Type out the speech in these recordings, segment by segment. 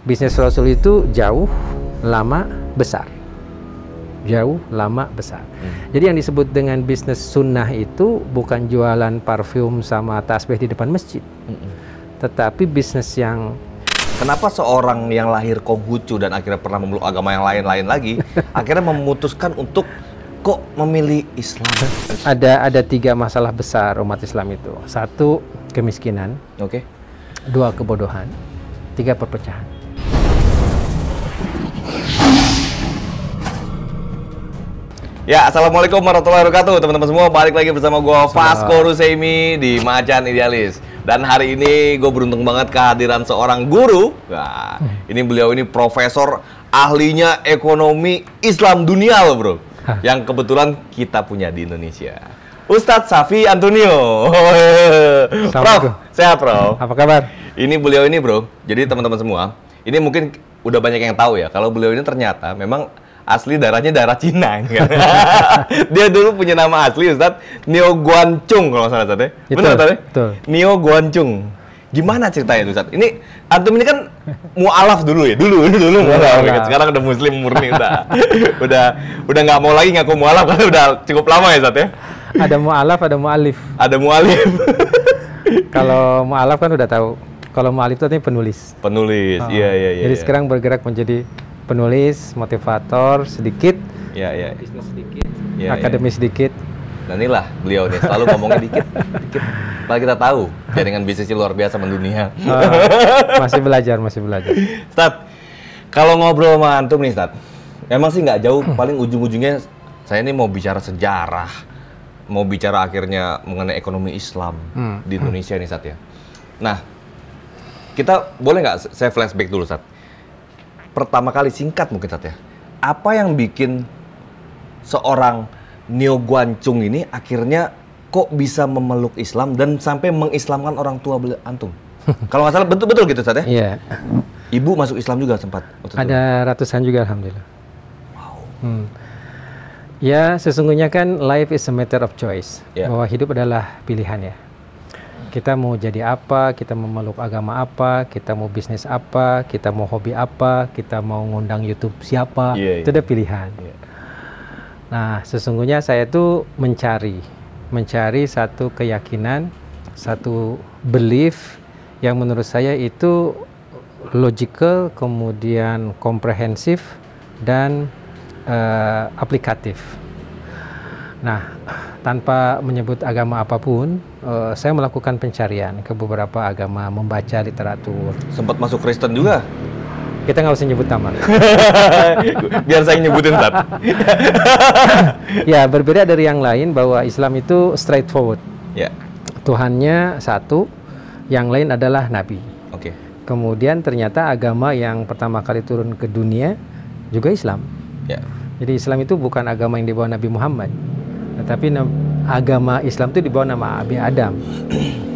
Bisnis Rasul itu jauh, lama, besar. Jauh, lama, besar. Jadi yang disebut dengan bisnis sunnah itu bukan jualan parfum sama tasbih di depan masjid. Tetapi bisnis yang... Kenapa seorang yang lahir Konghucu dan akhirnya pernah memeluk agama yang lain-lain lagi, akhirnya memutuskan untuk kok memilih Islam? Ada 3 masalah besar umat Islam itu. 1, kemiskinan. Oke. 2, kebodohan. 3, perpecahan. Ya, assalamualaikum warahmatullahi wabarakatuh, teman-teman semua. Balik lagi bersama gue Vasco Ruseimi di Macan Idealis. Dan hari ini gue beruntung banget kehadiran seorang guru. Nah, beliau ini profesor ahlinya ekonomi Islam dunia loh, bro. Yang kebetulan kita punya di Indonesia. Ustadz Safi Antonio. Prof, sehat, Prof? Apa kabar? Ini beliau ini, bro. Jadi teman-teman semua, ini mungkin udah banyak yang tahu ya. Kalau beliau ini ternyata memang asli darahnya darah Cina. Kan? Dia dulu punya nama asli, Ustadz, Nio Guancung kalau nggak salah, Ustadz ya. Benar, Ustadz ya? Betul. Nio Guancung. Gimana ceritanya itu, Ustadz? Ini antum ini kan mu'alaf dulu ya, dulu mu'alaf. Gitu. Sekarang udah muslim murni, udah nggak mau lagi ngaku mu'alaf karena udah cukup lama ya, Ustadz ya. Ada mu'alaf, ada mu'alif. Ada mu'alif. Kalau mu'alaf kan udah tahu. Kalau mu'alif itu artinya penulis. Penulis, iya. Jadi sekarang bergerak menjadi penulis, motivator sedikit, bisnis sedikit, akademi sedikit. Nah inilah beliau nih, selalu ngomongnya dikit. Malah kita tahu, jaringan bisnisnya luar biasa mendunia. Masih belajar. Ustadz, kalau ngobrol sama antum nih, Ustadz, emang sih nggak jauh, paling ujung-ujungnya saya ini mau bicara sejarah, mau bicara akhirnya mengenai ekonomi Islam di Indonesia nih, Ustadz ya. Nah, kita boleh nggak saya flashback dulu, Ustadz? Pertama kali singkat mungkin, Ustadz ya. Apa yang bikin seorang Nio Guancung ini akhirnya kok bisa memeluk Islam dan sampai mengislamkan orang tua antum? Kalau nggak salah betul gitu, Ustadz ya? Iya. Ibu masuk Islam juga sempat? Ada ratusan juga, alhamdulillah. Wow. Ya, sesungguhnya kan life is a matter of choice. Yeah. Bahwa hidup adalah pilihan ya. Kita mau jadi apa, kita mau memeluk agama apa, kita mau bisnis apa, kita mau hobi apa, kita mau ngundang YouTube siapa, itu ada pilihan. Nah, sesungguhnya saya tuh mencari satu keyakinan, satu belief yang menurut saya itu logical, kemudian komprehensif, dan aplikatif. Nah, tanpa menyebut agama apapun, saya melakukan pencarian ke beberapa agama, membaca literatur. Sempat masuk Kristen juga? Kita nggak usah nyebut nama. Biar saya nyebutin, Tat. Ya, berbeda dari yang lain bahwa Islam itu straightforward. Ya. Tuhannya satu, yang lain adalah Nabi. Oke. Kemudian ternyata agama yang pertama kali turun ke dunia juga Islam. Ya. Jadi Islam itu bukan agama yang dibawa Nabi Muhammad, tetapi agama Islam itu dibawa nama Abi Adam.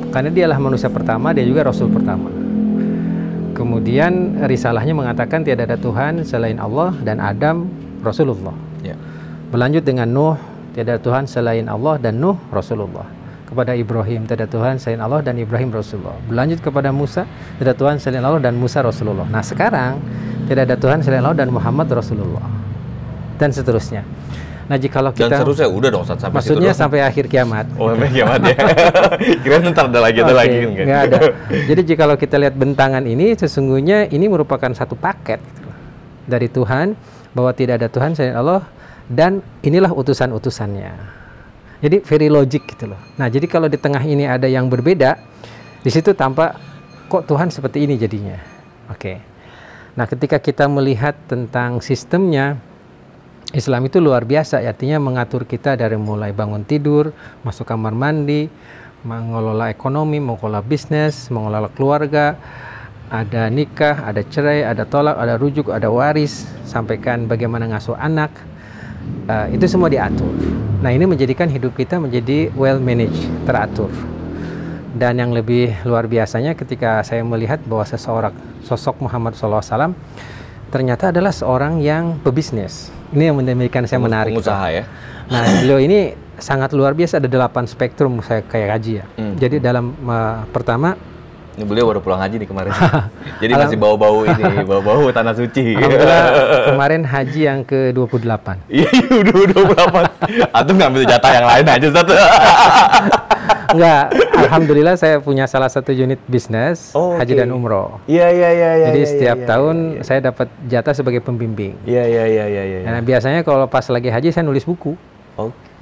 Karena dialah manusia pertama, dia juga Rasul pertama. Kemudian risalahnya mengatakan tiada ada Tuhan selain Allah dan Adam Rasulullah. Ya. Berlanjut dengan Nuh, tiada ada Tuhan selain Allah dan Nuh Rasulullah. Kepada Ibrahim, tiada ada Tuhan selain Allah dan Ibrahim Rasulullah. Berlanjut kepada Musa, tiada ada Tuhan selain Allah dan Musa Rasulullah. Nah sekarang, tidak ada Tuhan selain Allah dan Muhammad Rasulullah. Dan seterusnya. Nah, jikalau kita... Dan seterusnya udah dong, sampai maksudnya situ sampai akhir kiamat. Oh, sampai kiamat ya. Kira-kira ntar ada lagi kan? Nggak ada. Jadi jikalau kita lihat bentangan ini, sesungguhnya ini merupakan satu paket gitu, dari Tuhan, bahwa tidak ada Tuhan selain Allah, dan inilah utusan-utusannya. Jadi very logic gitu loh. Nah, jadi kalau di tengah ini ada yang berbeda, di situ tampak kok Tuhan seperti ini jadinya. Oke. Nah, ketika kita melihat tentang sistemnya, Islam itu luar biasa, artinya mengatur kita dari mulai bangun tidur, masuk kamar mandi, mengelola ekonomi, mengelola bisnis, mengelola keluarga, ada nikah, ada cerai, ada tolak, ada rujuk, ada waris, sampaikan bagaimana ngasuh anak, itu semua diatur. Nah, ini menjadikan hidup kita menjadi well managed, teratur. Dan yang lebih luar biasanya ketika saya melihat bahwa sosok Muhammad SAW ternyata adalah seorang yang pebisnis. Ini yang menjadikan saya menarik. Pengusaha ya. Nah, beliau ini sangat luar biasa, ada 8 spektrum saya kayak kaji ya. Jadi dalam pertama Ini beliau baru pulang haji nih kemarin. Jadi masih bau-bau ini, bau-bau tanah suci. Alhamdulillah kemarin haji yang ke-28. Iya, udah 28. Antum ngambil jatah yang lain aja, Ustaz. Enggak, alhamdulillah saya punya salah satu unit bisnis haji dan umroh. Iya. Jadi setiap tahun saya dapat jatah sebagai pembimbing. Iya. Nah, biasanya kalau pas lagi haji saya nulis buku.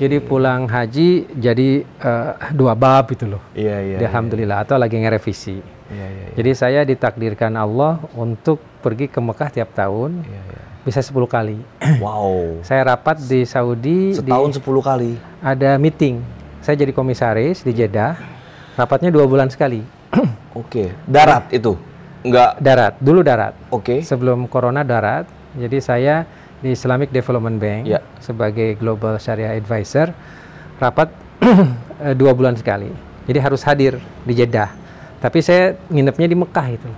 Jadi pulang haji jadi 2 bab itu loh. Iya. Alhamdulillah, atau lagi ngerevisi. Iya. Jadi saya ditakdirkan Allah untuk pergi ke Mekah tiap tahun. Bisa 10 kali. Wow. Saya rapat di Saudi. Setahun 10 kali. Ada meeting. Saya jadi komisaris di Jeddah. Rapatnya 2 bulan sekali. Oke. Darat itu? Enggak. Darat. Dulu darat. Oke. Sebelum corona darat. Jadi saya di Islamic Development Bank sebagai Global Syariah Advisor, rapat 2 bulan sekali. Jadi harus hadir di Jeddah. Tapi saya nginepnya di Mekah itu.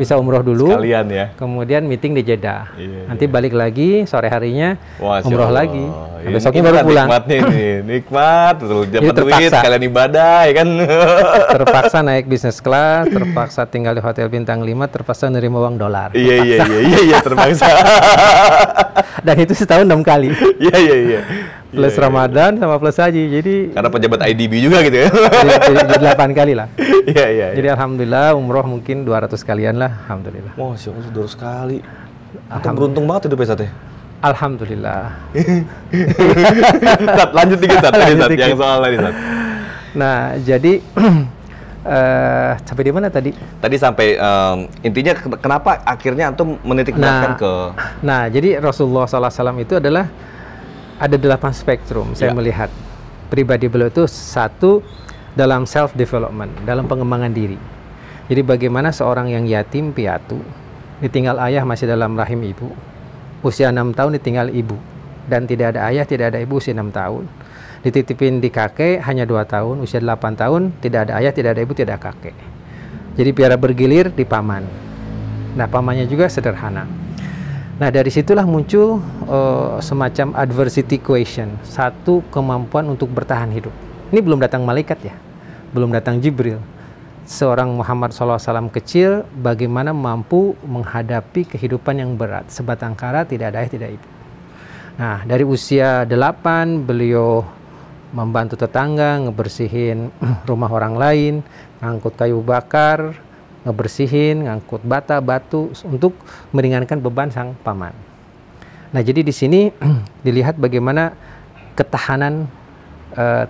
Bisa umroh dulu, sekalian ya. Kemudian meeting di Jeddah. Nanti balik lagi sore harinya Masya umroh Allah. lagi. Nah, besoknya baru pulang. Nikmatnya ini, nikmat, dapat duit, kalian ibadah, ya kan? Terpaksa naik bisnis kelas, terpaksa tinggal di hotel bintang 5, terpaksa nerima uang dolar. Iya, terpaksa. Dan itu setahun 6 kali. Iya. Plus Ramadan sama plus haji. Jadi karena pejabat IDB juga gitu ya. Jadi 8 kali lah. Iya. Jadi alhamdulillah umroh mungkin 200 kalian lah, alhamdulillah. Masya Allah, 200 kali. Antum beruntung banget hidupnya, Sat ya. Alhamdulillah. Sat, lanjut dikit, Sat. Yang soal tadi, Sat. Nah, jadi sampai di mana tadi? Tadi sampai intinya kenapa akhirnya antum menitik beratkan ke. Nah, jadi Rasulullah SAW itu adalah ada 8 spektrum. Saya melihat pribadi beliau itu satu dalam self development, dalam pengembangan diri. Jadi bagaimana seorang yang yatim piatu, ditinggal ayah masih dalam rahim ibu, usia 6 tahun ditinggal ibu, dan tidak ada ayah, tidak ada ibu usia 6 tahun. Dititipin di kakek hanya 2 tahun, usia 8 tahun, tidak ada ayah, tidak ada ibu, tidak ada kakek. Jadi piara bergilir di paman. Nah, pamannya juga sederhana. Nah, dari situlah muncul semacam adversity equation, satu kemampuan untuk bertahan hidup. Ini belum datang malaikat ya, belum datang Jibril. Seorang Muhammad SAW kecil bagaimana mampu menghadapi kehidupan yang berat, sebatang kara, tidak ada ayah, tidak ibu. Nah, dari usia 8 beliau membantu tetangga, ngebersihin rumah orang lain, ngangkut kayu bakar, ngebersihin, ngangkut bata, batu untuk meringankan beban sang paman. Nah, jadi di sini dilihat bagaimana ketahanan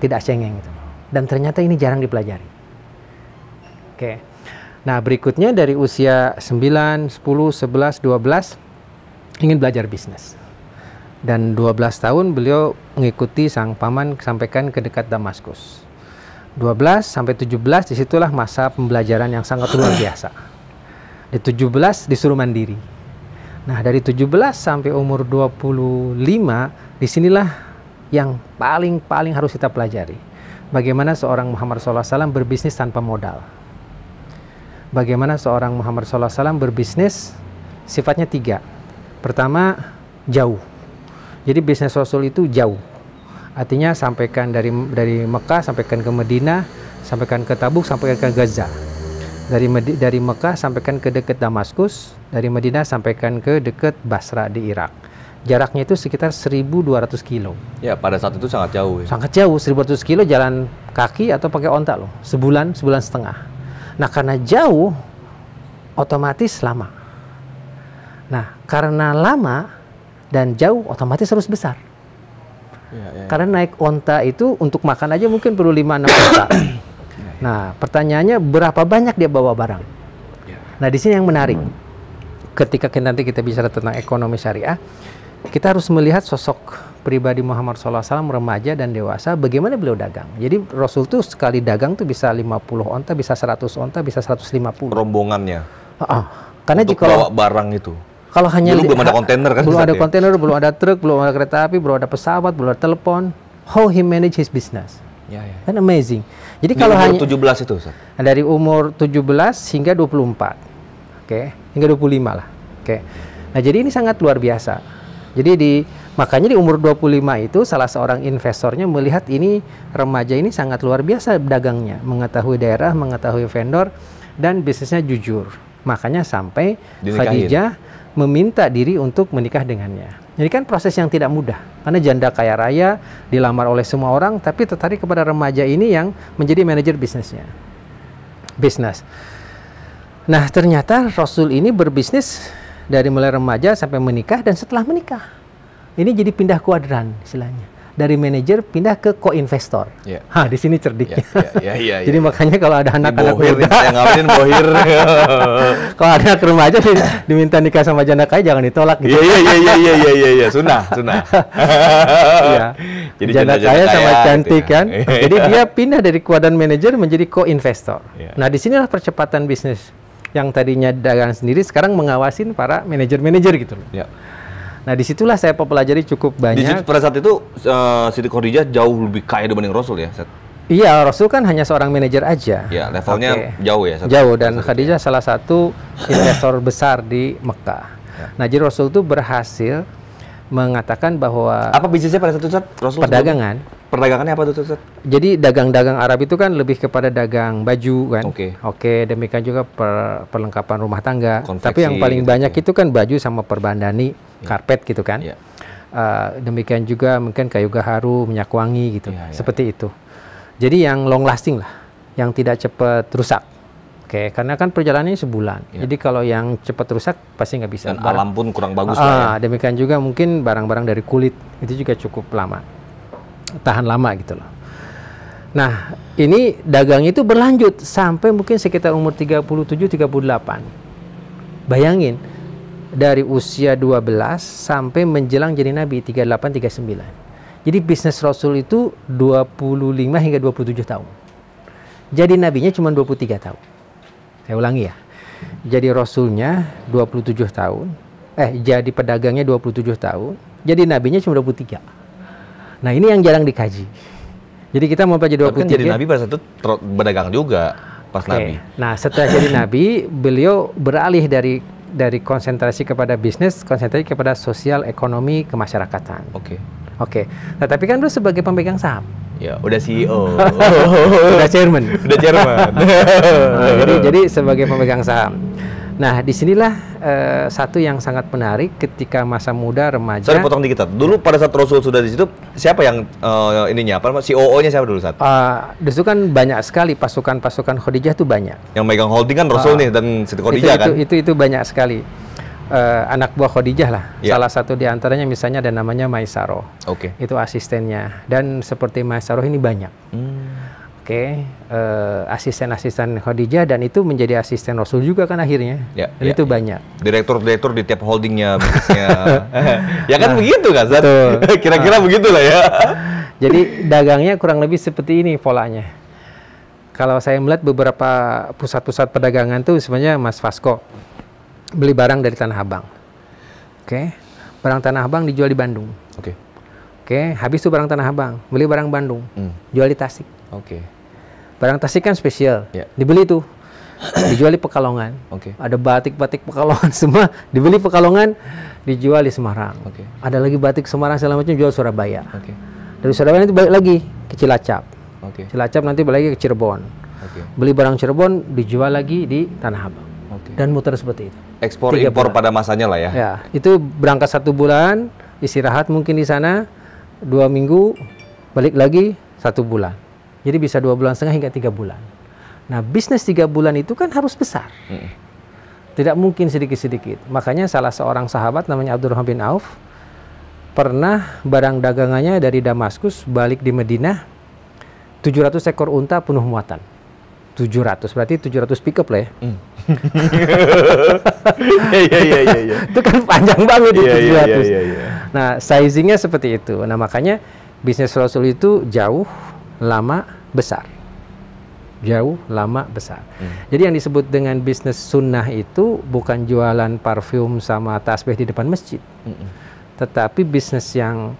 tidak cengeng gitu. Dan ternyata ini jarang dipelajari. Oke. Nah, berikutnya dari usia 9, 10, 11, 12 ingin belajar bisnis. Dan 12 tahun beliau mengikuti sang paman sampaikan ke dekat Damaskus. 12 sampai 17 disitulah masa pembelajaran yang sangat luar biasa. Di 17 disuruh mandiri. Nah, dari 17 sampai umur 25 disinilah yang paling harus kita pelajari. Bagaimana seorang Muhammad SAW berbisnis tanpa modal. Bagaimana seorang Muhammad SAW berbisnis sifatnya 3. Pertama, jauh. Jadi bisnis Rasul itu jauh. Artinya sampaikan dari Mekah, sampaikan ke Madinah, sampaikan ke Tabuk, sampaikan ke Gaza. Dari Mekah sampaikan ke dekat Damaskus, dari Madinah sampaikan ke dekat Basra di Irak. Jaraknya itu sekitar 1.200 kilo. Ya, pada saat itu sangat jauh. Ya? Sangat jauh, 1.200 kilo jalan kaki atau pakai onta loh. Sebulan setengah. Nah, karena jauh, otomatis lama. Nah, karena lama dan jauh, otomatis harus besar. Ya. Karena naik onta itu untuk makan aja mungkin perlu 5-6 onta. Nah, pertanyaannya berapa banyak dia bawa barang? Nah, di sini yang menarik. Ketika nanti kita bicara tentang ekonomi syariah, kita harus melihat sosok pribadi Muhammad SAW remaja dan dewasa, bagaimana beliau dagang. Jadi Rasul tuh sekali dagang tuh bisa 50 onta, bisa 100 onta, bisa 150. Rombongannya. Karena untuk bawa barang itu. Kalau hanya dulu belum ada kontainer kan? Belum ada kontainer, belum ada truk, belum ada kereta api, belum ada pesawat, belum ada telepon. How he manage his business? Kan amazing. Jadi kalau hanya 17 itu, Ustaz. Dari umur 17 hingga 24. Hingga 25 lah. Nah, jadi ini sangat luar biasa. Jadi makanya di umur 25 itu salah seorang investornya melihat ini remaja ini sangat luar biasa dagangnya, mengetahui daerah, mengetahui vendor. dan bisnisnya jujur. Makanya sampai Dinikahin. Khadijah meminta diri untuk menikah dengannya. Jadi kan proses yang tidak mudah, karena janda kaya raya dilamar oleh semua orang, tapi tertarik kepada remaja ini yang menjadi manajer bisnisnya. Bisnis. Nah, ternyata Rasul ini berbisnis dari mulai remaja sampai menikah dan setelah menikah. Ini jadi pindah kuadran istilahnya. Dari manajer pindah ke co-investor. Yeah. Hah, di sini cerdiknya. Yeah. Jadi makanya kalau ada anak-anak muda yang ngawinin bohir. kalau ada anak remaja diminta nikah sama janda kaya jangan ditolak gitu. Iya, sunah. Iya. Jadi janda kaya sama cantik gitu ya. kan. Jadi dia pindah dari kuadran manajer menjadi co-investor. Yeah. Nah, disinilah percepatan bisnis. Yang tadinya dagang sendiri sekarang mengawasin para manajer-manajer gitu loh. Ya. Nah, disitulah saya pelajari cukup banyak. Pada saat itu Siti Khadijah jauh lebih kaya dibanding Rasul ya, Seth? Iya, Rasul kan hanya seorang manajer aja. Ya, levelnya jauh ya. Jauh, dan Khadijah salah satu investor besar di Mekah. Ya. Nah, jadi Rasul itu berhasil mengatakan bahwa apa bisnisnya pada saat itu, Seth? Rasul perdagangan. Perdagangannya apa tuh, Seth? Jadi dagang-dagang Arab itu kan lebih kepada dagang baju kan. Oke, demikian juga perlengkapan rumah tangga. Konveksi, tapi yang paling banyak itu kan baju sama perbandani, karpet gitu kan. Ya. Demikian juga mungkin kayu gaharu, minyak wangi gitu. Ya. Seperti itu. Jadi yang long lasting lah, yang tidak cepat rusak. Oke, karena kan perjalanannya sebulan. Ya. Jadi kalau yang cepat rusak pasti nggak bisa. Dan alam pun kurang bagus lah ya. Demikian juga mungkin barang-barang dari kulit itu juga cukup lama. Tahan lama gitu loh. Nah, ini dagang itu berlanjut sampai mungkin sekitar umur 37-38. Bayangin, dari usia 12 sampai menjelang jadi Nabi 38-39. Jadi bisnis Rasul itu 25 hingga 27 tahun. Jadi Nabinya cuma 23 tahun. Saya ulangi ya. Jadi Rasulnya 27 tahun. Jadi pedagangnya 27 tahun. Jadi Nabinya cuma 23. Nah, ini yang jarang dikaji. Jadi kita mau belajar 23. Tapi kan jadi Nabi pada saat itu berdagang juga pas Nabi. Nah, setelah jadi Nabi, beliau beralih dari konsentrasi kepada bisnis, konsentrasi kepada sosial, ekonomi, kemasyarakatan. Oke. Nah, tapi kan beliau sebagai pemegang saham. Ya, udah CEO. Udah chairman. Nah, jadi sebagai pemegang saham. Nah, disinilah satu yang sangat menarik ketika masa muda remaja. Sorry, potong dikit. Dulu pada saat Rasul sudah di situ, siapa yang COO-nya siapa dulu saat? Dulu kan banyak sekali pasukan Khadijah tuh banyak. Yang megang holding kan Rasul nih dan Siti Khadijah kan? Itu banyak sekali. Anak buah Khadijah lah. Ya. Salah satu di antaranya misalnya ada namanya Maisaroh. Itu asistennya. Dan seperti Maisaroh ini banyak. Asisten-asisten Khadijah, dan itu menjadi asisten Rasul juga kan akhirnya. Dan itu banyak. Direktur-direktur di tiap holdingnya, bisnisnya. Ya kan begitu kan, Zat? Kira-kira begitulah ya. Jadi dagangnya kurang lebih seperti ini polanya. Kalau saya melihat beberapa pusat-pusat perdagangan tuh sebenarnya Mas Vasco beli barang dari Tanah Abang. Barang Tanah Abang dijual di Bandung. Habis itu barang Tanah Abang, beli barang Bandung, jual di Tasik. Barang Tasik kan spesial, dibeli tuh, dijual di Pekalongan. Ada batik-batik Pekalongan semua, dibeli Pekalongan, dijual di Semarang. Ada lagi batik Semarang segala macam, jual Surabaya. Dari Surabaya itu balik lagi ke Cilacap. Cilacap nanti balik lagi ke Cirebon. Beli barang Cirebon, dijual lagi di Tanah Abang. Dan muter seperti itu. Ekspor impor pada masanya lah ya. Ya, itu berangkat 1 bulan, istirahat mungkin di sana 2 minggu, balik lagi 1 bulan. Jadi bisa 2,5 bulan hingga 3 bulan. Nah, bisnis 3 bulan itu kan harus besar. Tidak mungkin sedikit-sedikit. Makanya salah seorang sahabat namanya Abdurrahman bin Auf pernah barang dagangannya dari Damaskus balik di Madinah 700 ekor unta penuh muatan. 700, berarti 700 pickup lah ya. Iya. Itu kan panjang banget itu 700. Nah, sizingnya seperti itu. Nah, makanya bisnis Rasul itu jauh, lama, besar. Jadi yang disebut dengan bisnis sunnah itu bukan jualan parfum sama tasbih di depan masjid. Tetapi bisnis yang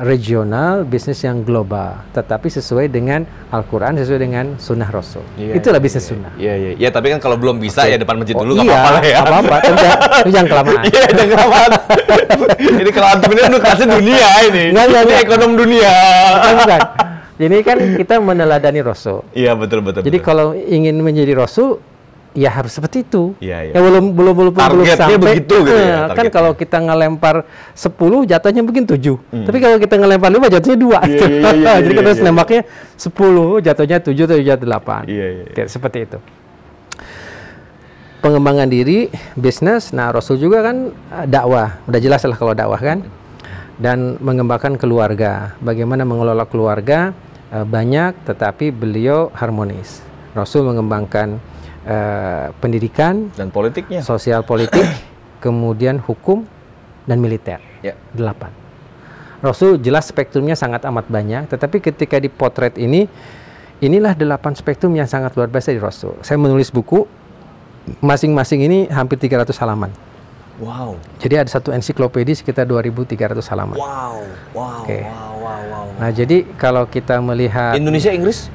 regional, bisnis yang global, tetapi sesuai dengan Al-Quran, sesuai dengan sunnah Rasul. Itulah bisnis sunnah. Iya, tapi kan kalau belum bisa ya depan masjid dulu, nggak apa-apa lah ya. Apa-apa, tapi jangan kelamaan. Iya, jangan kelamaan. Ini kalau antum ini kelasnya dunia ini. Ini ekonom dunia. Bukan. Ini kan kita meneladani Rasul. Iya, betul. Jadi kalau ingin menjadi Rasul, ya harus seperti itu. Iya. Ya belum Targetnya sampai begitu gitu ya. Kan kalau kita ngelempar 10 jatuhnya mungkin 7. Tapi kalau kita ngelempar 5 jatuhnya 2. Iya, Jadi kita harus nembaknya 10 jatuhnya 7 atau jatuh 8. Iya. Oke, seperti itu. Pengembangan diri, bisnis. Nah, Rasul juga kan dakwah. Udah jelas lah kalau dakwah kan. Dan mengembangkan keluarga. Bagaimana mengelola keluarga banyak, tetapi beliau harmonis. Rasul mengembangkan pendidikan dan politiknya, sosial politik, kemudian hukum dan militer. 8. Rasul jelas spektrumnya sangat amat banyak, tetapi ketika dipotret inilah 8 spektrum yang sangat luar biasa di Rasul. Saya menulis buku, masing-masing ini hampir 300 halaman. Wow. Jadi ada satu ensiklopedi sekitar 2.300 halaman. Wow. Okay. Nah, jadi kalau kita melihat Indonesia, Inggris,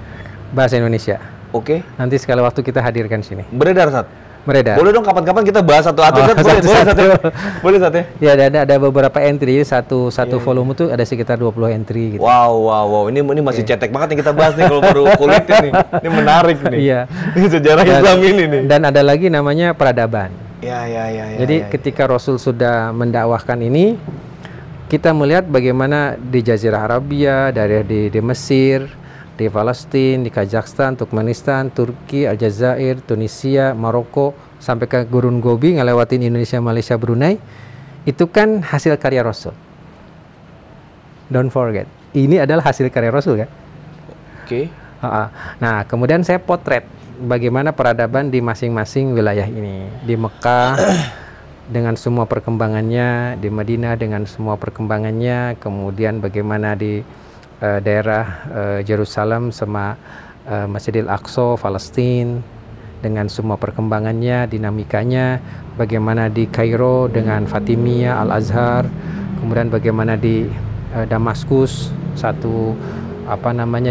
bahasa Indonesia. Oke. Nanti sekali waktu kita hadirkan sini. Beredar, Sat? Beredar. Boleh dong kapan-kapan kita bahas satu atau boleh Sat ya? Ya, ada beberapa entry. Satu volume itu ada sekitar 20 entry gitu. Wow. Ini masih cetek banget yang kita bahas nih kalau baru kulit ini. Ini menarik nih. Iya. Ini sejarah Islam ini nih. Dan ada lagi namanya peradaban. Ya. Jadi ketika Rasul sudah mendakwahkan ini, kita melihat bagaimana di Jazirah Arabia, di Mesir, di Palestina, di Kazakhstan, Turkmenistan, Turki, Aljazair, Tunisia, Maroko, sampai ke Gurun Gobi, ngelewatin Indonesia, Malaysia, Brunei, itu kan hasil karya Rasul. Don't forget, ini adalah hasil karya Rasul kan? Oke. Nah, kemudian saya potret bagaimana peradaban di masing-masing wilayah ini. Di Mekah dengan semua perkembangannya, di Madinah dengan semua perkembangannya, kemudian bagaimana di daerah Yerusalem sama Masjidil Aqsa, Palestina dengan semua perkembangannya, dinamikanya, bagaimana di Kairo dengan Fatimiyah, Al-Azhar, kemudian bagaimana di Damaskus,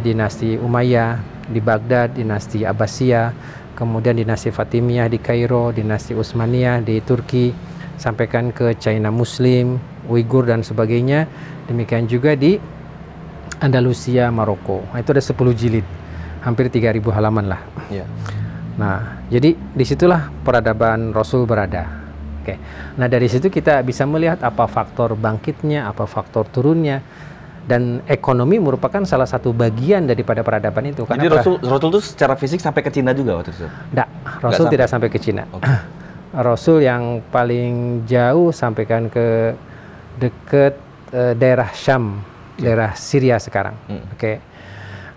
dinasti Umayyah, di Baghdad dinasti Abbasiyah, kemudian dinasti Fatimiyah di Kairo, dinasti Utsmaniyah di Turki, sampaikan ke China Muslim, Uighur dan sebagainya. Demikian juga di Andalusia, Maroko. Nah, itu ada 10 jilid, hampir 3.000 halaman lah. Ya. Nah, jadi disitulah peradaban Rasul berada. Oke. Nah, dari situ kita bisa melihat apa faktor bangkitnya, apa faktor turunnya. Dan ekonomi merupakan salah satu bagian daripada peradaban itu. Jadi Rasul itu secara fisik sampai ke Cina juga waktu itu? Tidak, Rasul tidak sampai ke Cina. Okay. Rasul yang paling jauh sampaikan ke dekat daerah Syam, daerah Syria sekarang. Oke.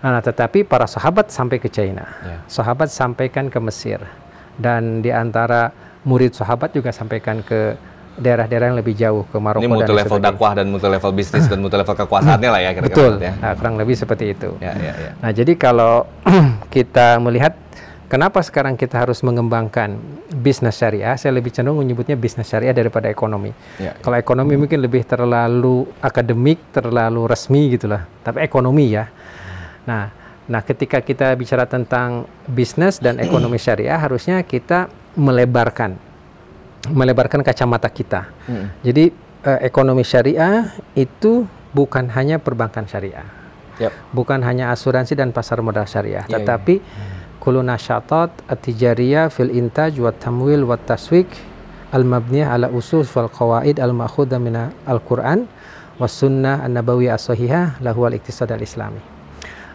Nah, tetapi para sahabat sampai ke China. Sahabat sampaikan ke Mesir. Dan di antara murid sahabat juga sampaikan ke daerah-daerah yang lebih jauh, ke Maroko. Ini multi level dakwah dan multi level bisnis dan multi level kekuasaannya lah ya kira-kira. Betul, ya. Nah, kurang lebih seperti itu. Ya. Nah, jadi kalau kita melihat kenapa sekarang kita harus mengembangkan bisnis syariah, saya lebih cenderung menyebutnya bisnis syariah daripada ekonomi. Kalau ekonomi mungkin lebih terlalu akademik, terlalu resmi gitulah. Tapi ekonomi ya. Nah, ketika kita bicara tentang bisnis dan ekonomi syariah, harusnya kita melebarkan kacamata kita. Jadi ekonomi syariah itu bukan hanya perbankan syariah, bukan hanya asuransi dan pasar modal syariah, tetapi kullu nasyatat at-tijariyah fil intaj wa tamwil wa taswik al-mabniyah ala usul wal qawaid al-ma'khudhah min al-Qur'an was sunnah an-nabawiyyah as-sahihah lahu al-iqtisad al-islami.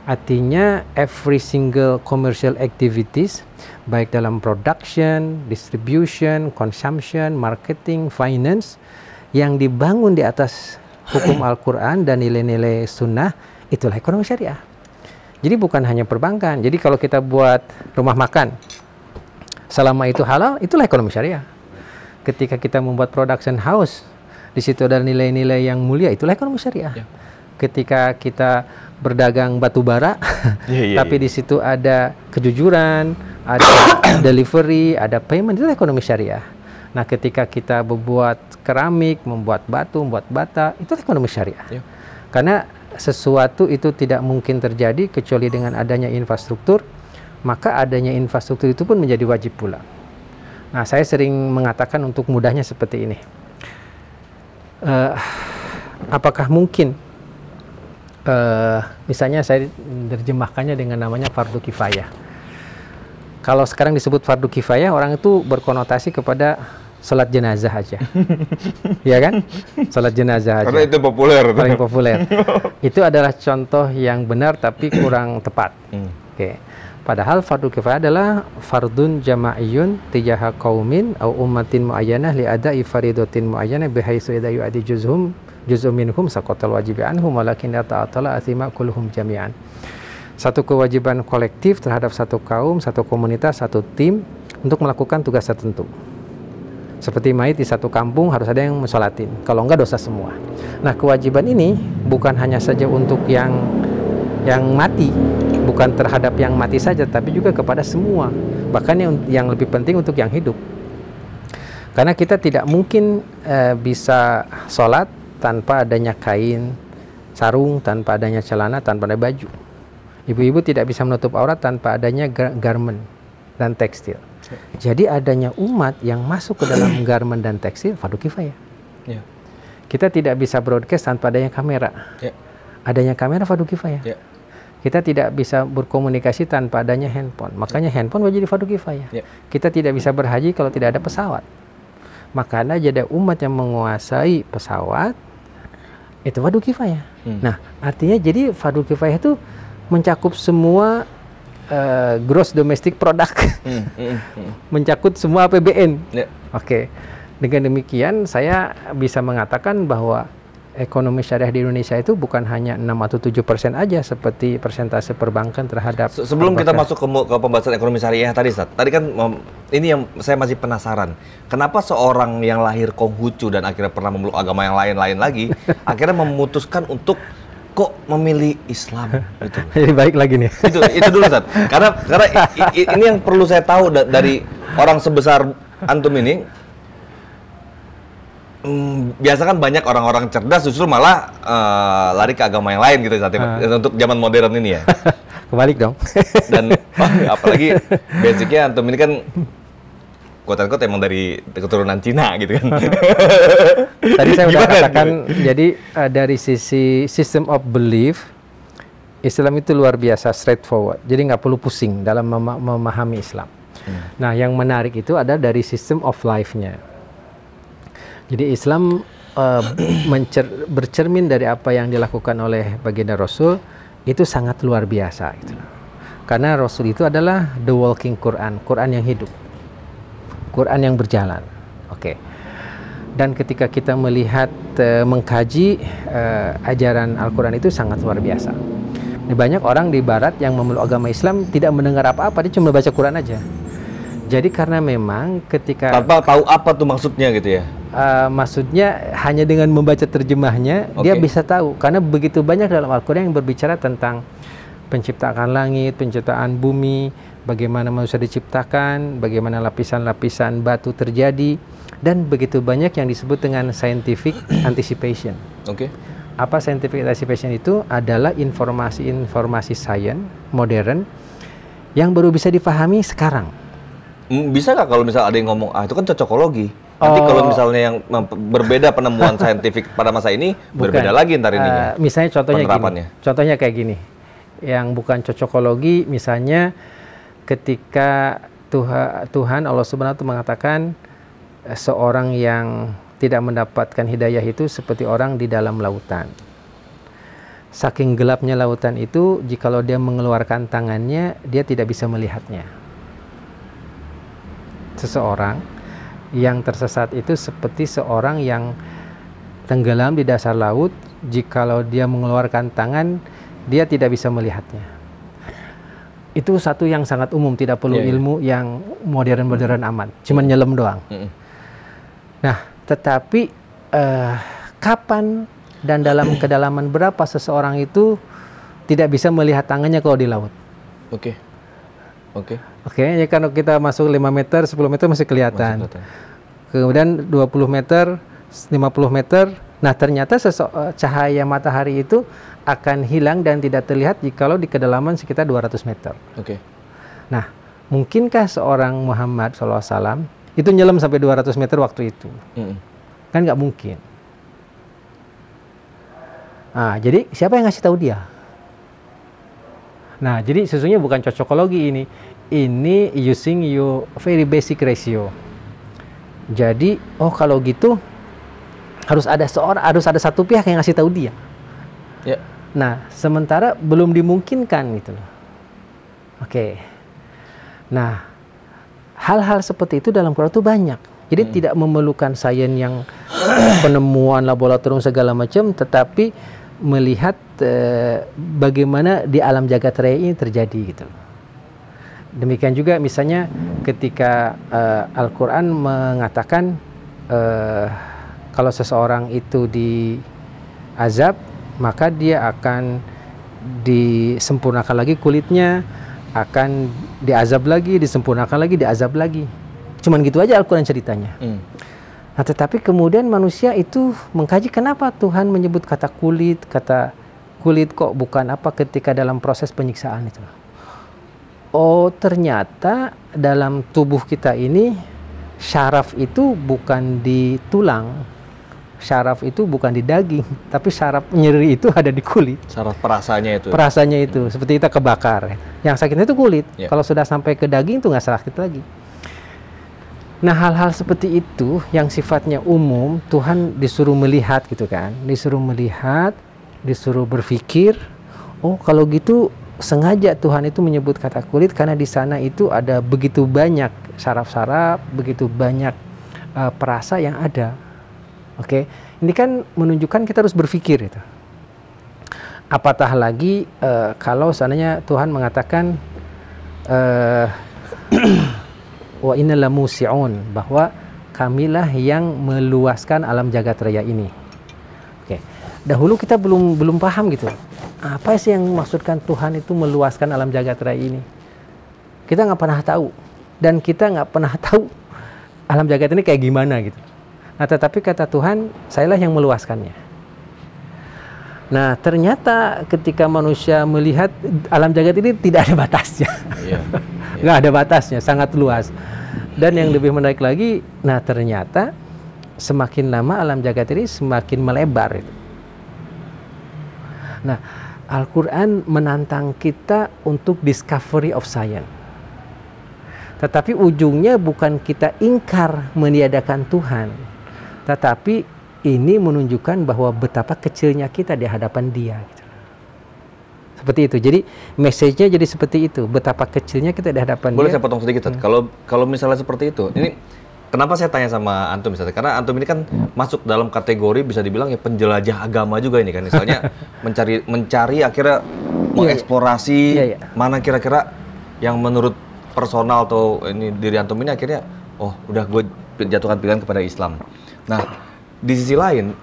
Artinya every single commercial activities, baik dalam production, distribution, consumption, marketing, finance, yang dibangun di atas hukum Al-Quran dan nilai-nilai sunnah, itulah ekonomi syariah. Jadi bukan hanya perbankan. Jadi kalau kita buat rumah makan, selama itu halal, itulah ekonomi syariah. Ketika kita membuat production house, di situ ada nilai-nilai yang mulia, itulah ekonomi syariah. Ketika kita berdagang batu bara, tapi di situ ada kejujuran, ada delivery, ada payment, itu ekonomi syariah. Nah, ketika kita membuat keramik, membuat batu, membuat bata, itu ekonomi syariah. Karena sesuatu itu tidak mungkin terjadi kecuali dengan adanya infrastruktur, maka adanya infrastruktur itu pun menjadi wajib pula. Nah, saya sering mengatakan untuk mudahnya seperti ini. Apakah mungkin misalnya saya terjemahkannya dengan namanya fardu kifayah. Kalau sekarang disebut fardu kifayah, orang itu berkonotasi kepada sholat jenazah aja. Ya kan? Sholat jenazah aja. Karena itu populer. Paling populer. Itu adalah contoh yang benar tapi kurang tepat. Oke. Padahal fardu kifayah adalah fardun jama'iyun tijaha qaumin au ummatin muayyanah li ada'i faridatin muayyanah bihaitsu idza yu'addi juz'um minhum saqatal wajibi anhum walakin la ta'atala athima kulluhum jami'an. Satu kewajiban kolektif terhadap satu kaum, satu komunitas, satu tim untuk melakukan tugas tertentu. Seperti mayit di satu kampung harus ada yang mensolatin. Kalau enggak dosa semua. Nah, kewajiban ini bukan hanya saja untuk yang mati, bukan terhadap yang mati saja, tapi juga kepada semua. Bahkan yang lebih penting untuk yang hidup. Karena kita tidak mungkin bisa sholat tanpa adanya kain, sarung, tanpa adanya celana, tanpa ada baju. Ibu-ibu tidak bisa menutup aurat tanpa adanya garment dan tekstil. Jadi adanya umat yang masuk ke dalam garment dan tekstil fardu kifayah. Yeah. Kita tidak bisa broadcast tanpa adanya kamera. Yeah. Adanya kamera fardu kifayah. Yeah. Kita tidak bisa berkomunikasi tanpa adanya handphone. Makanya handphone menjadi fardu kifayah. Yeah. Kita tidak bisa berhaji kalau tidak ada pesawat. Makanya ada umat yang menguasai pesawat, itu fardu kifayah. Nah, artinya jadi fardu kifayah itu mencakup semua gross domestic product, mencakup semua APBN. Yeah. Oke. Dengan demikian saya bisa mengatakan bahwa ekonomi syariah di Indonesia itu bukan hanya 6 atau 7% aja seperti persentase perbankan terhadap. Sebelum kita masuk ke pembahasan ekonomi syariah tadi, Ustaz. Tadi kan ini yang saya masih penasaran. Kenapa seorang yang lahir Konghucu dan akhirnya pernah memeluk agama yang lain-lain lagi, akhirnya memutuskan untuk kok memilih Islam gitu. Jadi baik lagi nih. Itu dulu, Ustaz. Karena ini yang perlu saya tahu dari orang sebesar antum ini. Biasa kan banyak orang-orang cerdas justru malah lari ke agama yang lain gitu untuk zaman modern ini ya. Kebalik dong. Dan apalagi basicnya antum ini kan quote-unquote emang dari keturunan Cina gitu kan. Tadi saya udah katakan, jadi dari sisi system of belief, Islam itu luar biasa straightforward. Jadi nggak perlu pusing dalam memahami Islam. Nah, yang menarik itu ada dari system of life-nya. Jadi Islam bercermin dari apa yang dilakukan oleh baginda Rasul itu sangat luar biasa. Gitu. Karena Rasul itu adalah the walking Quran, Quran yang hidup, Quran yang berjalan. Oke. Dan ketika kita melihat, mengkaji ajaran Al-Quran itu sangat luar biasa. Banyak orang di Barat yang memeluk agama Islam tidak mendengar apa-apa, dia cuma baca Quran aja. Jadi karena memang ketika tanpa tahu apa tuh maksudnya gitu ya. Maksudnya hanya dengan membaca terjemahnya dia bisa tahu, karena begitu banyak dalam Al-Quran yang berbicara tentang penciptaan langit, penciptaan bumi, bagaimana manusia diciptakan, bagaimana lapisan-lapisan batu terjadi, dan begitu banyak yang disebut dengan scientific anticipation. Apa scientific anticipation itu? Adalah informasi-informasi sains modern yang baru bisa difahami sekarang. Bisa nggak kalau misalnya ada yang ngomong, itu kan cocokologi. Nanti kalau misalnya yang berbeda penemuan saintifik pada masa ini, berbeda lagi ntar ininya. Misalnya contohnya gini, contohnya kayak gini, yang bukan cocokologi, misalnya ketika Tuhan Allah Subhanahu wa Ta'ala mengatakan seorang yang tidak mendapatkan hidayah itu seperti orang di dalam lautan. Saking gelapnya lautan itu, jikalau dia mengeluarkan tangannya, dia tidak bisa melihatnya. Seseorang yang tersesat itu seperti seorang yang tenggelam di dasar laut, jikalau dia mengeluarkan tangan, dia tidak bisa melihatnya. Itu satu yang sangat umum, tidak perlu ilmu yang modern-modern amat, cuman nyelam doang. Nah, tetapi kapan dan dalam kedalaman berapa seseorang itu tidak bisa melihat tangannya kalau di laut? Oke, ya kalau kita masuk 5 meter, 10 meter masih kelihatan. Kemudian 20 meter, 50 meter, nah ternyata cahaya matahari itu akan hilang dan tidak terlihat jikalau di kedalaman sekitar 200 meter. Nah, mungkinkah seorang Muhammad SAW itu nyelam sampai 200 meter waktu itu? Kan nggak mungkin. Nah, jadi siapa yang ngasih tahu dia? Nah, jadi sesungguhnya bukan cocokologi ini. Ini using your very basic ratio. Jadi, oh kalau gitu harus ada satu pihak yang ngasih tahu dia. Ya. Nah, sementara belum dimungkinkan gitu loh. Oke. Nah, hal-hal seperti itu dalam Quran itu banyak. Jadi tidak memerlukan sains yang penemuan laboratorium segala macam, tetapi melihat bagaimana di alam jagat raya ini terjadi gitu. Demikian juga misalnya ketika Al-Quran mengatakan kalau seseorang itu diazab, maka dia akan disempurnakan lagi kulitnya, akan diazab lagi, disempurnakan lagi, diazab lagi. Cuman gitu aja Al-Quran ceritanya. Nah, tetapi kemudian manusia itu mengkaji kenapa Tuhan menyebut kata kulit kok bukan apa ketika dalam proses penyiksaan itu. Oh, ternyata dalam tubuh kita ini syaraf itu bukan di tulang. Syaraf itu bukan di daging, tapi syaraf nyeri itu ada di kulit. Syaraf perasanya itu. Perasanya itu, seperti kita kebakar. Yang sakitnya itu kulit. Ya. Kalau sudah sampai ke daging itu nggak sakit lagi. Nah, hal-hal seperti itu yang sifatnya umum, Tuhan disuruh melihat gitu kan. Disuruh melihat, disuruh berpikir, oh kalau gitu sengaja Tuhan itu menyebut kata kulit karena di sana itu ada begitu banyak saraf-saraf, begitu banyak perasa yang ada. Oke, ini kan menunjukkan kita harus berpikir itu. Apatah lagi kalau seandainya Tuhan mengatakan wa inna lamusi'un, bahwa kamilah yang meluaskan alam jagat raya ini. Oke. Dahulu kita belum paham gitu. Apa sih yang maksudkan Tuhan itu meluaskan alam jagat raya ini? Kita nggak pernah tahu, dan kita nggak pernah tahu alam jagat ini kayak gimana gitu. Nah, tetapi kata Tuhan, sayalah yang meluaskannya. Nah, ternyata ketika manusia melihat alam jagat ini tidak ada batasnya. Nggak ada batasnya, sangat luas. Dan yang lebih menarik lagi, nah ternyata semakin lama alam jagat ini semakin melebar. Nah, Al-Quran menantang kita untuk discovery of science. Tetapi ujungnya bukan kita ingkar meniadakan Tuhan, tetapi ini menunjukkan bahwa betapa kecilnya kita di hadapan Dia. Seperti itu. Jadi message-nya jadi seperti itu. Betapa kecilnya kita di hadapan Dia. Boleh saya potong sedikit, Kalau misalnya seperti itu, ini kenapa saya tanya sama Antum misalnya? Karena Antum ini kan masuk dalam kategori bisa dibilang ya penjelajah agama juga ini kan. Misalnya mencari akhirnya mengeksplorasi mana kira-kira yang menurut personal atau ini diri Antum ini akhirnya udah gue jatuhkan pilihan kepada Islam. Nah, di sisi lain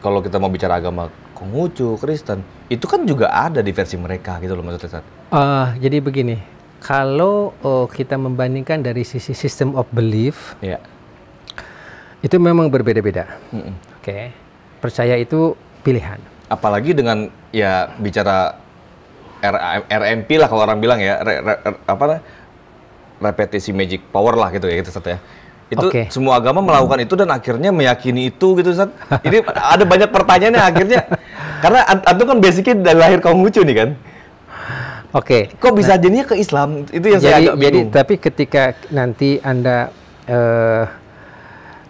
kalau kita mau bicara agama Konghucu, Kristen, itu kan juga ada di versi mereka gitu loh maksudnya. Jadi begini, kalau kita membandingkan dari sisi system of belief, itu memang berbeda-beda. Oke. Percaya itu pilihan. Apalagi dengan ya bicara RMP lah kalau orang bilang ya, repetisi magic power lah gitu ya gitu Ustaz ya. Itu semua agama melakukan itu dan akhirnya meyakini itu gitu Ustaz. Ini ada banyak pertanyaannya akhirnya karena Antum kan basicnya dari lahir Konghucu nih kan. Kok bisa jadinya ke Islam? Itu yang saya agak bingung. Tapi ketika nanti Anda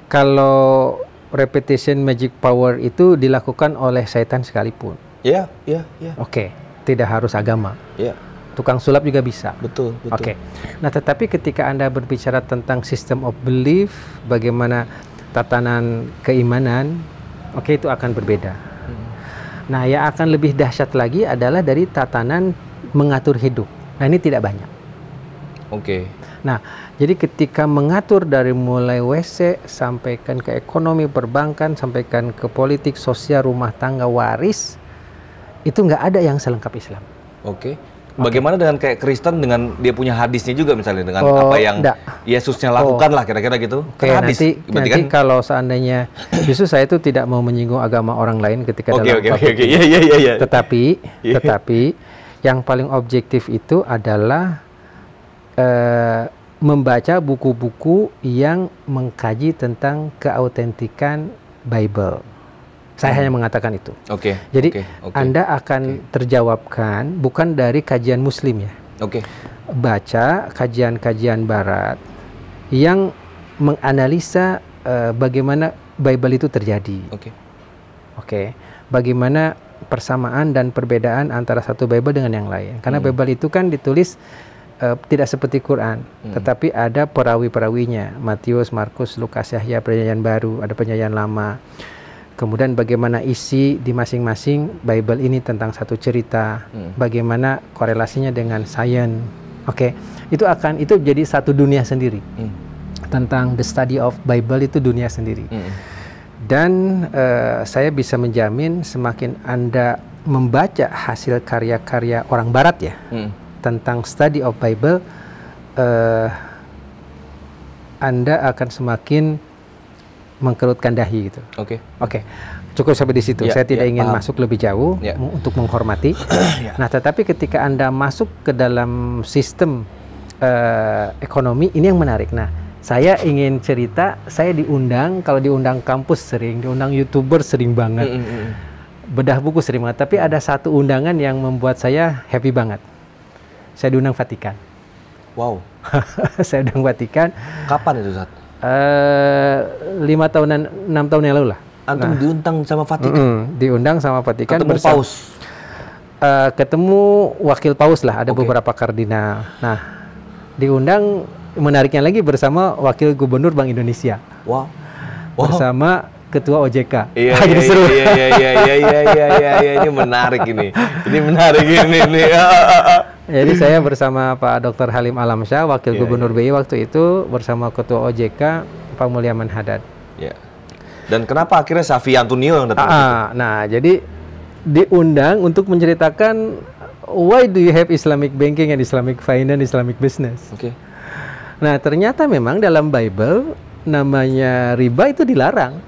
kalau repetition magic power itu dilakukan oleh setan sekalipun. Iya. Tidak harus agama. Iya. Tukang sulap juga bisa. Betul. Nah, tetapi ketika Anda berbicara tentang system of belief, bagaimana tatanan keimanan, itu akan berbeda. Nah, yang akan lebih dahsyat lagi adalah dari tatanan mengatur hidup. Nah, ini tidak banyak. Nah, jadi ketika mengatur dari mulai WC, sampaikan ke ekonomi, perbankan, sampaikan ke politik, sosial, rumah tangga, waris, itu nggak ada yang selengkap Islam. Bagaimana dengan kayak Kristen dengan dia punya hadisnya juga misalnya dengan apa yang Yesusnya lakukan lah kira-kira gitu. Nanti kalau seandainya justru saya itu tidak mau menyinggung agama orang lain ketika dalam Tetapi yang paling objektif itu adalah membaca buku-buku yang mengkaji tentang keautentikan Bible. Saya hanya mengatakan itu. Oke. Jadi Anda akan terjawabkan bukan dari kajian Muslim ya. Oke. Baca kajian-kajian Barat yang menganalisa bagaimana Bible itu terjadi. Oke. Bagaimana persamaan dan perbedaan antara satu Bible dengan yang lain. Karena Bible itu kan ditulis tidak seperti Quran, tetapi ada perawi-perawinya. Matius, Markus, Lukas, Yahya, Perjanjian Baru, ada Perjanjian Lama. Kemudian bagaimana isi di masing-masing Bible ini tentang satu cerita, bagaimana korelasinya dengan sains. Itu jadi satu dunia sendiri. Tentang the study of Bible itu dunia sendiri. Dan saya bisa menjamin semakin Anda membaca hasil karya-karya orang Barat ya tentang study of Bible, Anda akan semakin mengkerutkan dahi gitu. Oke. Cukup sampai di situ. Saya tidak ingin masuk lebih jauh untuk menghormati. Nah, tetapi ketika Anda masuk ke dalam sistem ekonomi, ini yang menarik. Nah, saya ingin cerita, saya diundang, kalau diundang kampus sering, diundang YouTuber sering banget. Bedah buku sering banget, tapi ada satu undangan yang membuat saya happy banget. Saya diundang Vatikan. Wow. Saya diundang Vatikan. Kapan itu, Ustaz? 6 tahun yang lalu lah. Antum diundang sama Vatikan? Diundang sama Vatikan. Ketemu Paus? Ketemu wakil Paus lah, ada beberapa kardinal. Nah, diundang, menariknya lagi bersama wakil gubernur Bank Indonesia. Wow. Bersama ketua OJK. Iya, seru. Iya, ini menarik ini. Ini menarik ini nih. Jadi saya bersama Pak Dr. Halim Alamsyah, wakil gubernur BI waktu itu, bersama ketua OJK Pak Mulyaman Hadad. Dan kenapa akhirnya Safi Antonio yang datang? Nah, jadi diundang untuk menceritakan why do you have Islamic banking and Islamic finance, Islamic business. Nah, ternyata memang dalam Bible namanya riba itu dilarang.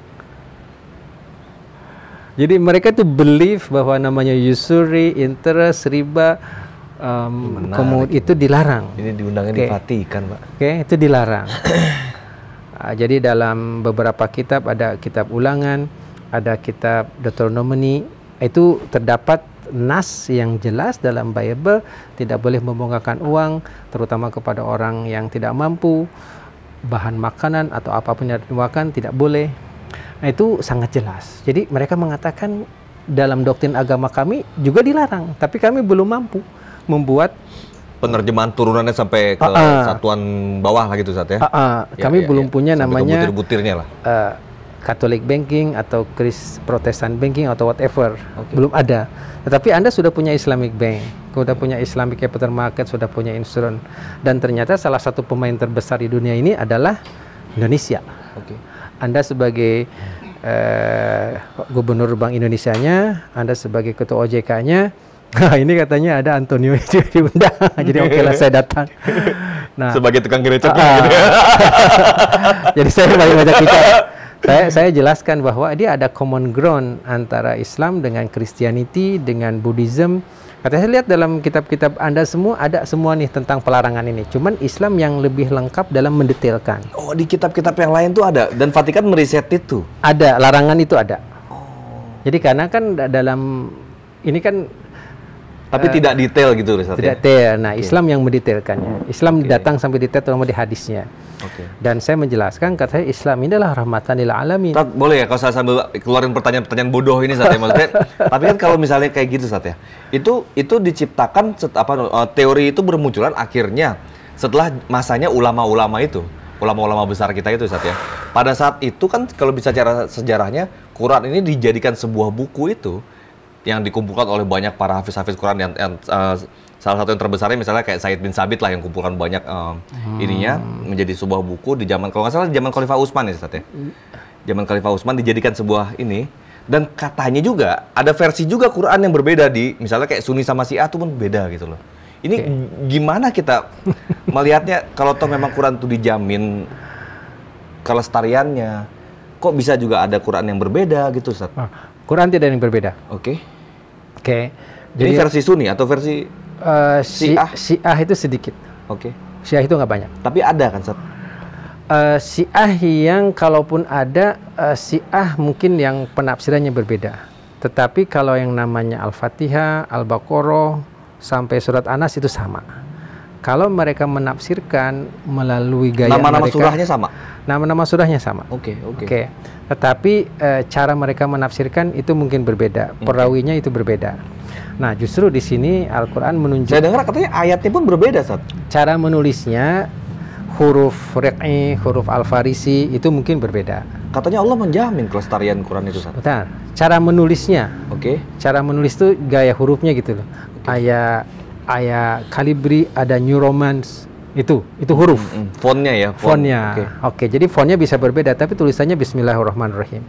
Jadi mereka tuh believe bahwa namanya usury, interest, riba, kemudian itu dilarang. Ini diundangnya di Vatikan, Pak. Itu dilarang. Jadi dalam beberapa kitab, ada kitab Ulangan, ada kitab Deuteronomy, itu terdapat nas yang jelas dalam Bible tidak boleh membongkarkan uang, terutama kepada orang yang tidak mampu, bahan makanan atau apapun yang dimakan tidak boleh. Nah, itu sangat jelas. Jadi mereka mengatakan dalam doktrin agama kami juga dilarang, tapi kami belum mampu membuat penerjemahan turunannya sampai ke satuan bawah lah gitu, Ustaz ya. Kami belum punya sampai namanya butir-butirnya lah. Catholic banking atau Protestant banking atau whatever. Belum ada. Tetapi Anda sudah punya Islamic bank, sudah punya Islamic capital market, sudah punya insurance. Dan ternyata salah satu pemain terbesar di dunia ini adalah Indonesia. Anda sebagai gubernur Bank Indonesianya, Anda sebagai ketua OJK-nya, ini katanya ada Antonio yang diundang. Jadi lah saya datang. Nah, sebagai tukang gereja gitu. Jadi saya banyak kitab. Saya jelaskan bahwa dia ada common ground antara Islam dengan Christianity dengan Buddhism. Katanya saya lihat dalam kitab-kitab Anda semua ada semua nih tentang pelarangan ini. Cuman Islam yang lebih lengkap dalam mendetailkan. Oh, di kitab-kitab yang lain tuh ada, dan Vatikan meriset itu. Ada, larangan itu ada. Jadi karena kan dalam ini kan tapi tidak detail gitu, Ustaz. Tidak detail. Nah, Islam yang mendetailkannya. Islam datang sampai detail terutama di hadisnya. Dan saya menjelaskan, katanya Islam ini adalah rahmatan lil alamin. Boleh ya kalau saya sambil keluarin pertanyaan-pertanyaan bodoh ini, Ustaz ya, maksudnya. Tapi kan kalau misalnya kayak gitu, Ustaz ya. Itu diciptakan teori itu bermunculan akhirnya setelah masanya ulama-ulama itu. Ulama-ulama besar kita itu, Ustaz ya. Pada saat itu kan kalau bisa cara sejarahnya, Quran ini dijadikan sebuah buku itu yang dikumpulkan oleh banyak para hafiz-hafiz Quran yang salah satu yang terbesarnya misalnya kayak Said bin Sabit lah yang kumpulkan banyak ininya menjadi sebuah buku di zaman, kalau nggak salah zaman Khalifah Utsman ya, Ustaz ya. Zaman Khalifah Utsman dijadikan sebuah ini, dan katanya juga ada versi juga Quran yang berbeda di misalnya kayak Sunni sama Syiah tuh pun beda gitu loh. Ini gimana kita melihatnya kalau toh memang Quran itu dijamin kelestariannya, kok bisa juga ada Quran yang berbeda gitu, Ustaz? Quran tidak ada yang berbeda. Jadi versi Sunni atau versi Syiah itu sedikit. Syiah itu nggak banyak. Tapi ada kan, Ustaz? Syiah yang kalaupun ada Syiah mungkin yang penafsirannya berbeda. Tetapi kalau yang namanya Al-Fatihah, Al-Baqarah sampai surat An-Nas itu sama. Kalau mereka menafsirkan melalui gaya Nama-nama mereka, surahnya sama. Nama-nama surahnya sama. Oke. Tetapi cara mereka menafsirkan itu mungkin berbeda. Perawinya itu berbeda. Nah, justru di sini Al-Qur'an menunjukkan. Saya dengar katanya ayatnya pun berbeda, Ustaz. Cara menulisnya huruf Riq'i, huruf Al-Farisi itu mungkin berbeda. Katanya Allah menjamin kelestarian Quran itu, Ustaz. Betul. Cara menulisnya. Oke. Cara menulis itu gaya hurufnya gitu loh. Aya Calibri, ada New Romance. Itu huruf. Fontnya ya. Fontnya. Oke, jadi fontnya bisa berbeda tapi tulisannya Bismillahirrahmanirrahim.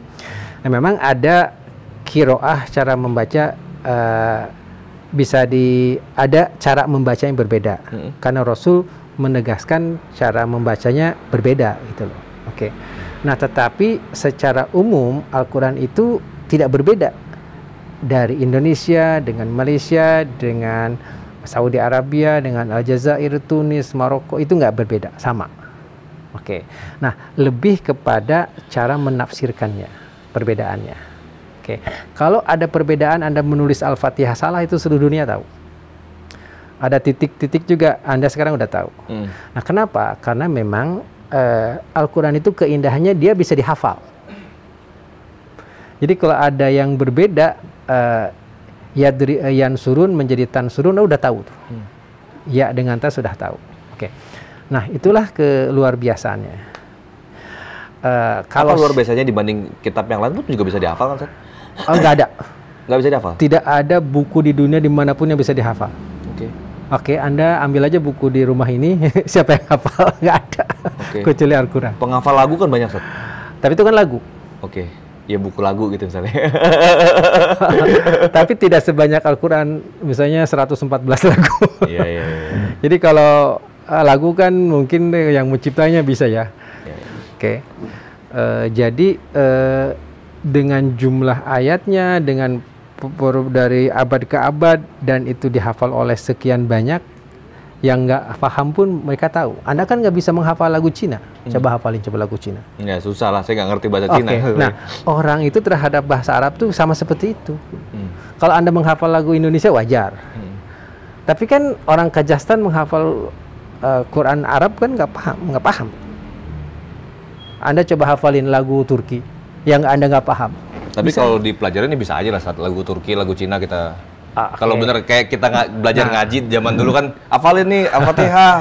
Nah, memang ada qiraah cara membaca ada cara membaca yang berbeda. Karena Rasul menegaskan cara membacanya berbeda gitu loh. Oke. Nah, tetapi secara umum Al-Qur'an itu tidak berbeda dari Indonesia dengan Malaysia dengan Saudi Arabia dengan Aljazair, Tunis, Maroko itu nggak berbeda, sama. Oke. Nah, lebih kepada cara menafsirkannya, perbedaannya. Oke. Kalau ada perbedaan Anda menulis Al-Fatihah salah itu seluruh dunia tahu. Ada titik-titik juga Anda sekarang udah tahu. Nah, kenapa? Karena memang Al-Quran itu keindahannya dia bisa dihafal. Jadi kalau ada yang berbeda, yansurun menjadi tansurun, udah tahu tuh. Ya dengan ta sudah tahu. Oke. Nah, itulah keluar biasanya. Kalau luar biasanya dibanding kitab yang lain pun juga bisa dihafal kan, Ustaz? Oh, nggak ada. Nggak bisa dihafal? Tidak ada buku di dunia dimanapun yang bisa dihafal. Oke, Anda ambil aja buku di rumah ini, siapa yang hafal? Nggak ada. Kecuali Al-Quran. Penghafal lagu kan banyak, Ustaz. Tapi itu kan lagu. Oke. Ya buku lagu gitu misalnya. Tapi tidak sebanyak Al-Quran, misalnya 114 lagu. Iya. Jadi kalau lagu kan mungkin yang menciptanya bisa ya. Oke. Jadi dengan jumlah ayatnya, dengan dari abad ke abad, dan itu dihafal oleh sekian banyak, yang nggak paham pun mereka tahu. Anda kan nggak bisa menghafal lagu Cina. Coba hafalin lagu Cina. Ya susah lah, saya nggak ngerti bahasa Cina. Nah, orang itu terhadap bahasa Arab tuh sama seperti itu. Kalau Anda menghafal lagu Indonesia wajar. Tapi kan orang Kazakhstan menghafal Quran Arab kan nggak paham. Anda coba hafalin lagu Turki yang Anda nggak paham. Tapi kalau dipelajarin ini bisa aja lah, saat lagu Turki, lagu Cina kita. Kalau bener kayak kita belajar ngaji zaman dulu kan, hafalin nih Al-Fatihah,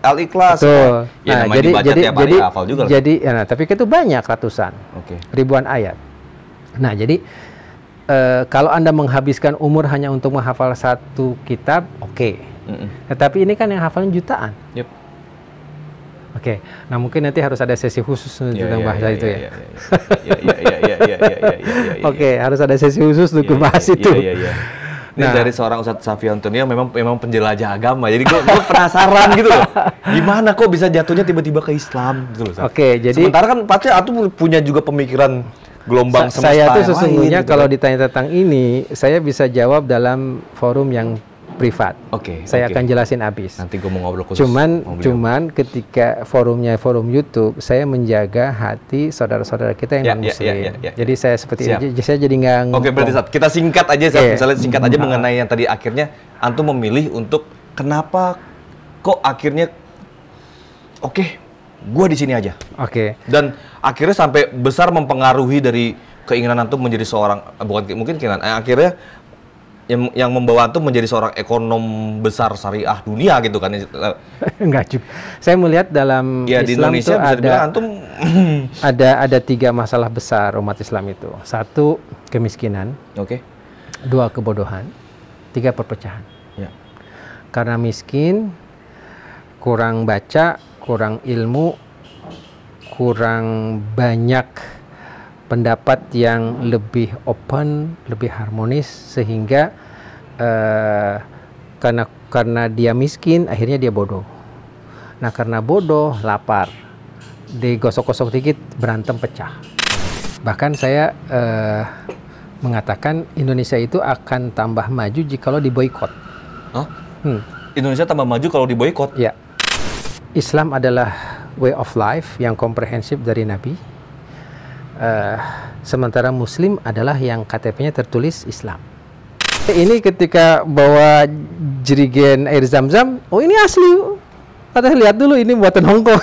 Al-Ikhlas. Ya namanya dibaca tiap hari hafal juga. Jadi, tapi itu banyak ratusan, ribuan ayat. Nah, jadi kalau Anda menghabiskan umur hanya untuk menghafal satu kitab, tetapi ini kan yang hafalin jutaan. Nah mungkin nanti harus ada sesi khusus tentang bahasa itu ya. Harus ada sesi khusus untuk bahas itu. Ini dari seorang Ustadz Safi Antonio memang penjelajah agama. Jadi gue penasaran gitu loh. Gimana kok bisa jatuhnya tiba-tiba ke Islam gitu loh. Jadi sementara kan pasti Atu punya juga pemikiran gelombang semesta. Saya tuh sesungguhnya gitu kalau ditanya tentang ini, saya bisa jawab dalam forum yang privat. Saya akan jelasin habis. Nanti gue mau ngobrol khusus. Cuman ketika forumnya forum YouTube, saya menjaga hati saudara-saudara kita yang non-muslim. Jadi saya seperti ini. Saya jadi nggak. Berarti kita singkat aja, misalnya singkat aja mengenai yang tadi akhirnya Antum memilih untuk kenapa kok akhirnya gue di sini aja. Dan akhirnya sampai besar mempengaruhi dari keinginan Antum menjadi seorang mungkin keinginan akhirnya yang membawa Antum menjadi seorang ekonom besar syariah dunia gitu kan. Enggak juga. Saya melihat dalam Islam itu ada 3 masalah besar umat Islam itu. 1, kemiskinan. 2, kebodohan. 3, perpecahan. Karena miskin, kurang baca, kurang ilmu, kurang banyak pendapat yang lebih open, lebih harmonis, sehingga karena dia miskin akhirnya dia bodoh. Nah, karena bodoh, lapar, digosok-gosok dikit berantem, pecah. Bahkan saya mengatakan Indonesia itu akan tambah maju jikalau diboikot. Indonesia tambah maju kalau diboikot? Ya. Islam adalah way of life yang komprehensif dari Nabi. Sementara Muslim adalah yang KTP-nya tertulis Islam. Ini ketika bawa jerigen air zam-zam, oh ini asli. Kata lihat dulu ini buatan Hongkong.